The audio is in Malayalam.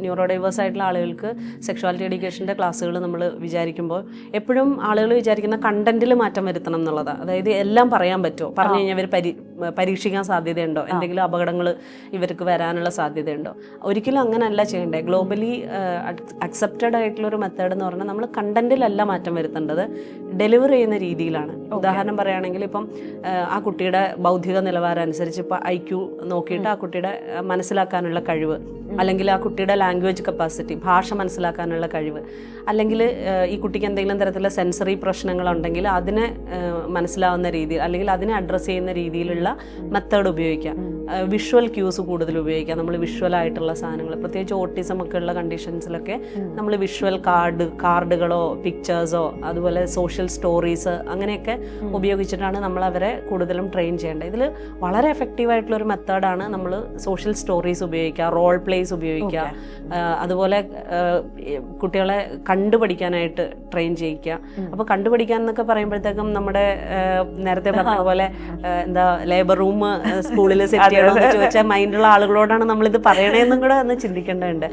ന്യൂറോ ഡൈവേഴ്സ് ആയിട്ടുള്ള ആളുകൾക്ക് സെക്ഷുവാലിറ്റി എഡ്യൂക്കേഷൻ്റെ ക്ലാസ്സുകൾ നമ്മൾ വിചാരിക്കുമ്പോൾ എപ്പോഴും ആളുകൾ വിചാരിക്കുന്ന കണ്ടന്റിൽ മാറ്റം വരുത്തണം എന്നുള്ളതാണ്. അതായത് എല്ലാം പറയാൻ പറ്റുമോ, പറഞ്ഞു കഴിഞ്ഞാൽ ഇവർ പരീക്ഷിക്കാൻ സാധ്യതയുണ്ടോ, എന്തെങ്കിലും അപകടങ്ങൾ ഇവർക്ക് വരാനുള്ള സാധ്യതയുണ്ടോ? ഒരിക്കലും അങ്ങനെയല്ല ചെയ്യേണ്ടത്. ഗ്ലോബലി അക്സെപ്റ്റഡ് ആയിട്ടുള്ളൊരു മെത്തേഡ് എന്ന് പറഞ്ഞാൽ നമ്മൾ കണ്ടന്റിലല്ല മാറ്റം വരുത്തേണ്ടത്, ഡെലിവർ ചെയ്യുന്ന രീതിയിലാണ്. ഉദാഹരണം പറയുകയാണെങ്കിൽ ഇപ്പം ആ കുട്ടിയുടെ ബൗദ്ധിക നിലവാരം അനുസരിച്ച് ഇപ്പോൾ IQ നോക്കിയിട്ട് ആ കുട്ടിയുടെ മനസ്സിലാക്കാനുള്ള കഴിവ്, അല്ലെങ്കിൽ ആ കുട്ടിയുടെ ലാംഗ്വേജ് കപ്പാസിറ്റി, ഭാഷ മനസ്സിലാക്കാനുള്ള കഴിവ്, അല്ലെങ്കിൽ ഈ കുട്ടിക്ക് എന്തെങ്കിലും തരത്തിലുള്ള സെൻസറി പ്രശ്നങ്ങളുണ്ടെങ്കിൽ അതിനെ മനസ്സിലാവുന്ന രീതിയിൽ അല്ലെങ്കിൽ അതിനെ അഡ്രസ്സ് ചെയ്യുന്ന രീതിയിലുള്ള മെത്തേഡ് ഉപയോഗിക്കാം. വിഷ്വൽ ക്യൂസ് കൂടുതൽ ഉപയോഗിക്കാം. നമ്മൾ വിഷ്വലായിട്ടുള്ള സാധനങ്ങൾ, പ്രത്യേകിച്ച് ഓട്ടിസം ഒക്കെ ഉള്ള കണ്ടീഷൻസിലൊക്കെ നമ്മൾ വിഷ്വൽ കാർഡുകളോ പിക്ചേഴ്സോ അതുപോലെ സോഷ്യൽ സ്റ്റോറീസ് അങ്ങനെയൊക്കെ ഉപയോഗിച്ചിട്ടാണ് നമ്മൾ അവരെ കൂടുതലും ട്രെയിൻ ചെയ്യേണ്ടത്. ഇതിൽ വളരെ എഫക്റ്റീവായിട്ടുള്ളൊരു മെത്തേഡാണ് നമ്മൾ സോഷ്യൽ സ്റ്റോറീസ് ഉപയോഗിക്കുക, റോൾ പ്ലേസ് ഉപയോഗിക്കുക, അതുപോലെ കുട്ടികളെ കണ്ടുപഠിക്കാനായിട്ട് ട്രെയിൻ ചെയ്യിക്കുക. അപ്പോൾ കണ്ടുപഠിക്കാൻ എന്നൊക്കെ പറയുമ്പോഴത്തേക്കും നമ്മുടെ നേരത്തെ പറഞ്ഞ പോലെ എന്താ ലേബർ റൂം സ്കൂളിൽ സെറ്റ് ചെയ്യണമെന്ന് ചോദിച്ചാൽ മൈൻഡുള്ള ആളുകളോടാണ് നമ്മളിത് പറയണേന്നും കൂടെ ഒന്ന് ചിന്തിക്കേണ്ടതുണ്ട്.